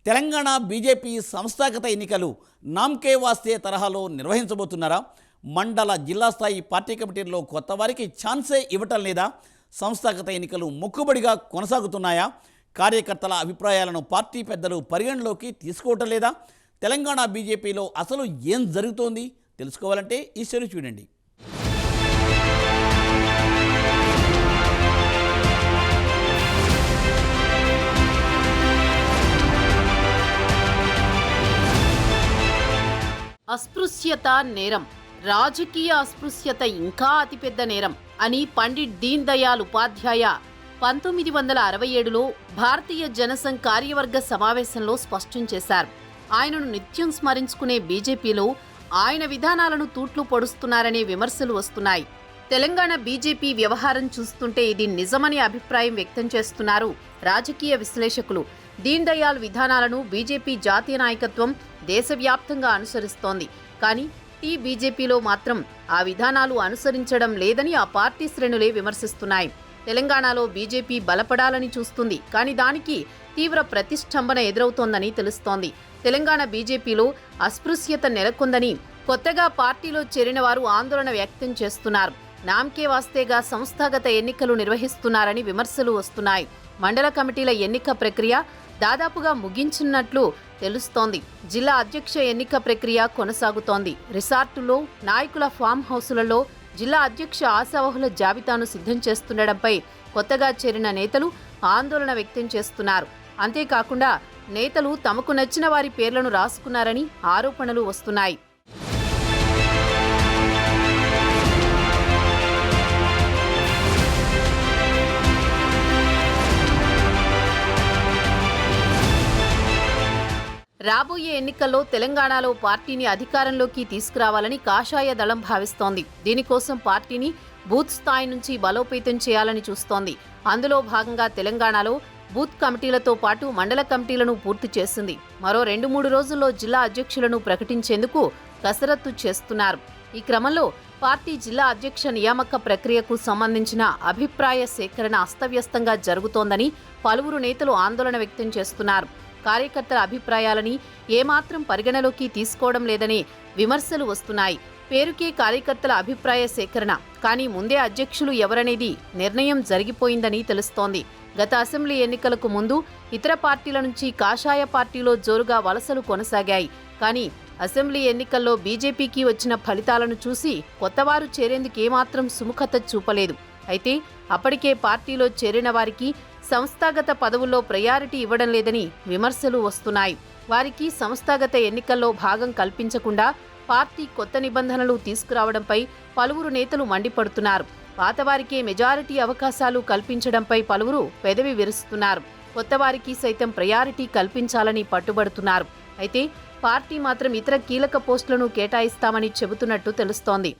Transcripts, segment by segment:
Telangana BJP సంస్థాగత ఎన్నికలు నామ్కే వాస్తే తరహాలో నిర్వహించబోతున్నారా? మండల జిల్లా స్థాయి పార్టీ కమిటీల్లో కొత్త వారికి ఛాన్సే ఇవ్వటం లేదా? సంస్థాగత ఎన్నికలు మొక్కుబడిగా కొనసాగుతున్నాయా? కార్యకర్తల అభిప్రాయాలను పార్టీ పెద్దలు పరిగణలోకి తీసుకోవటం లేదా? తెలంగాణ బీజేపీలో అసలు ఏం జరుగుతోంది తెలుసుకోవాలంటే ఈ స్టోరీ చూడండి. అస్పృశ్యత నేరం, రాజకీయ అస్పృశ్యత ఇంకా అతిపెద్ద నేరం అని పండిట్ దీన్ దయాళ్ ఉపాధ్యాయ 1967లో భారతీయ జనసంఘ్ కార్యవర్గ సమావేశంలో స్పష్టం చేశారు. ఆయనను నిత్యం స్మరించుకునే బీజేపీలో ఆయన విధానాలను తూట్లు పొడుస్తున్నారనే విమర్శలు వస్తున్నాయి. తెలంగాణ బీజేపీ వ్యవహారం చూస్తుంటే ఇది నిజమని అభిప్రాయం వ్యక్తం చేస్తున్నారు రాజకీయ విశ్లేషకులు. దీన్ దయాళ్ విధానాలను బీజేపీ జాతీయ నాయకత్వం దేశవ్యాప్తంగా అనుసరిస్తోంది. కానీ బీజేపీలో మాత్రం ఆ విధానాలు అనుసరించడం లేదని ఆ పార్టీ శ్రేణులే విమర్శిస్తున్నాయి. తెలంగాణలో బీజేపీ బలపడాలని చూస్తుంది, కానీ దానికి తీవ్ర ప్రతిష్టంభన ఎదురవుతోందని తెలుస్తోంది. తెలంగాణ బీజేపీలో అస్పృశ్యత నెలకొందని కొత్తగా పార్టీలో చేరిన వారు ఆందోళన వ్యక్తం చేస్తున్నారు. నామ్కే వాస్తేగా సంస్థాగత ఎన్నికలు నిర్వహిస్తున్నారని విమర్శలు వస్తున్నాయి. మండల కమిటీల ఎన్నిక ప్రక్రియ దాదాపుగా ముగించినట్లు తెలుస్తోంది. జిల్లా అధ్యక్ష ఎన్నిక ప్రక్రియ కొనసాగుతోంది. రిసార్టుల్లో, నాయకుల ఫామ్ హౌసులలో జిల్లా అధ్యక్ష ఆశావహుల జాబితాను సిద్ధం చేస్తుండడంపై కొత్తగా చేరిన నేతలు ఆందోళన వ్యక్తం చేస్తున్నారు. అంతేకాకుండా నేతలు తమకు నచ్చిన వారి పేర్లను రాసుకున్నారని ఆరోపణలు వస్తున్నాయి. రాబోయే ఎన్నికల్లో తెలంగాణలో పార్టీని అధికారంలోకి తీసుకురావాలని కాషాయ దళం భావిస్తోంది. దీనికోసం పార్టీని బూత్ స్థాయి నుంచి బలోపేతం చేయాలని చూస్తోంది. అందులో భాగంగా తెలంగాణలో బూత్ కమిటీలతో పాటు మండల కమిటీలను పూర్తి చేసింది. మరో 2-3 రోజుల్లో జిల్లా అధ్యక్షులను ప్రకటించేందుకు కసరత్తు చేస్తున్నారు. ఈ క్రమంలో పార్టీ జిల్లా అధ్యక్ష నియామక ప్రక్రియకు సంబంధించిన అభిప్రాయ సేకరణ అస్తవ్యస్తంగా జరుగుతోందని పలువురు నేతలు ఆందోళన వ్యక్తం చేస్తున్నారు. కార్యకర్తల అభిప్రాయాలని ఏమాత్రం పరిగణలోకి తీసుకోవడం లేదని విమర్శలు వస్తున్నాయి. పేరుకే కార్యకర్తల అభిప్రాయ సేకరణ, కానీ ముందే అధ్యక్షులు ఎవరనేది నిర్ణయం జరిగిపోయిందని తెలుస్తోంది. గత అసెంబ్లీ ఎన్నికలకు ముందు ఇతర పార్టీల నుంచి కాషాయ పార్టీలో జోరుగా వలసలు కొనసాగాయి. కానీ అసెంబ్లీ ఎన్నికల్లో బీజేపీకి వచ్చిన ఫలితాలను చూసి కొత్తవారు చేరేందుకు ఏమాత్రం సుముఖత చూపలేదు. అయితే అప్పటికే పార్టీలో చేరిన వారికి సంస్థాగత పదవుల్లో ప్రయారిటీ ఇవ్వడం లేదని విమర్శలు వస్తున్నాయి. వారికి సంస్థాగత ఎన్నికల్లో భాగం కల్పించకుండా పార్టీ కొత్త నిబంధనలు తీసుకురావడంపై పలువురు నేతలు మండిపడుతున్నారు. పాతవారికే మెజారిటీ అవకాశాలు కల్పించడంపై పలువురు పెదవి విరుస్తున్నారు. కొత్తవారికి సైతం ప్రయారిటీ కల్పించాలని పట్టుబడుతున్నారు. అయితే పార్టీ మాత్రం ఇతర కీలక పోస్టులను కేటాయిస్తామని చెబుతున్నట్టు తెలుస్తోంది.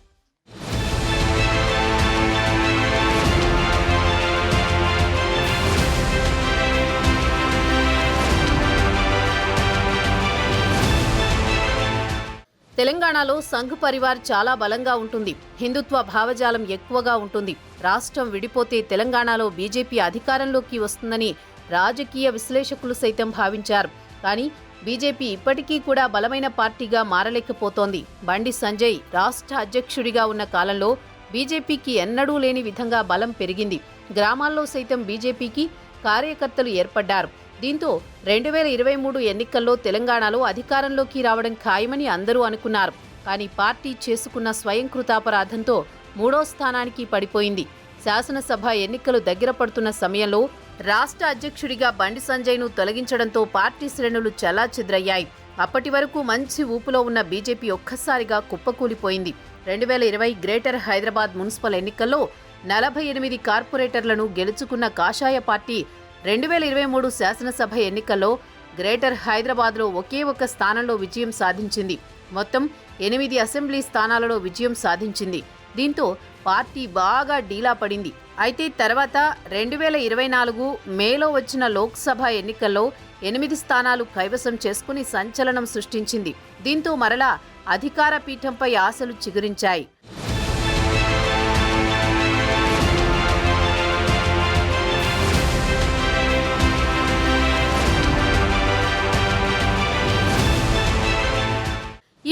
తెలంగాణలో సంఘ్ పరివార్ చాలా బలంగా ఉంటుంది. హిందుత్వ భావజాలం ఎక్కువగా ఉంటుంది. రాష్ట్రం విడిపోతే తెలంగాణలో బీజేపీ అధికారంలోకి వస్తుందని రాజకీయ విశ్లేషకులు సైతం భావించారు. కానీ బీజేపీ ఇప్పటికీ కూడా బలమైన పార్టీగా మారలేకపోతోంది. బండి సంజయ్ రాష్ట్ర అధ్యక్షుడిగా ఉన్న కాలంలో బీజేపీకి ఎన్నడూ లేని విధంగా బలం పెరిగింది. గ్రామాల్లో సైతం బీజేపీకి కార్యకర్తలు ఏర్పడ్డారు. దీంతో 2023 ఎన్నికల్లో తెలంగాణలో అధికారంలోకి రావడం ఖాయమని అందరూ అనుకున్నారు. కానీ పార్టీ చేసుకున్న స్వయంకృతాపరాధంతో 3వ స్థానానికి పడిపోయింది. శాసనసభ ఎన్నికలు దగ్గర పడుతున్న సమయంలో రాష్ట్ర అధ్యక్షుడిగా బండి సంజయ్ను తొలగించడంతో పార్టీ శ్రేణులు చెల్లాచెదురయ్యాయి. అప్పటి వరకు మంచి ఊపులో ఉన్న బీజేపీ ఒక్కసారిగా కుప్పకూలిపోయింది. 2020 గ్రేటర్ హైదరాబాద్ మున్సిపల్ ఎన్నికల్లో 48 కార్పొరేటర్లను గెలుచుకున్న కాషాయ పార్టీ 2023 శాసనసభ ఎన్నికల్లో గ్రేటర్ హైదరాబాద్లో ఒకే ఒక స్థానంలో విజయం సాధించింది. మొత్తం 8 అసెంబ్లీ స్థానాలలో విజయం సాధించింది. దీంతో పార్టీ బాగా డీలా పడింది. అయితే తర్వాత 2024 మేలో వచ్చిన లోక్సభ ఎన్నికల్లో 8 స్థానాలు కైవసం చేసుకుని సంచలనం సృష్టించింది. దీంతో మరలా అధికార పీఠంపై ఆశలు చిగురించాయి.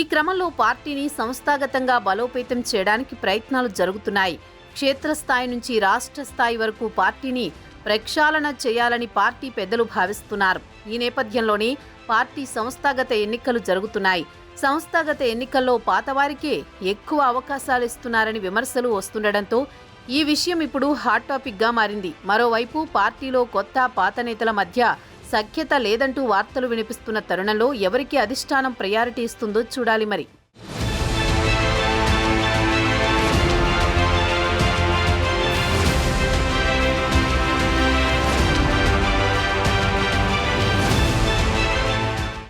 ఈ క్రమంలో పార్టీని సంస్థాగతంగా బలోపేతం చేయడానికి ప్రయత్నాలు జరుగుతున్నాయి. క్షేత్రస్థాయి నుంచి రాష్ట్ర స్థాయి వరకు పార్టీని ప్రక్షాళన చేయాలని పార్టీ పెద్దలు భావిస్తున్నారు. ఈ నేపథ్యంలోనే పార్టీ సంస్థాగత ఎన్నికలు జరుగుతున్నాయి. సంస్థాగత ఎన్నికల్లో పాతవారికే ఎక్కువ అవకాశాలు ఇస్తున్నారని విమర్శలు వస్తుండటంతో ఈ విషయం ఇప్పుడు హాట్ టాపిక్గా మారింది. మరోవైపు పార్టీలో కొత్త పాత నేతల మధ్య సఖ్యత లేదంటూ వార్తలు వినిపిస్తున్న తరుణంలో ఎవరికి అధిష్టానం ప్రయారిటీ ఇస్తుందో చూడాలి మరి.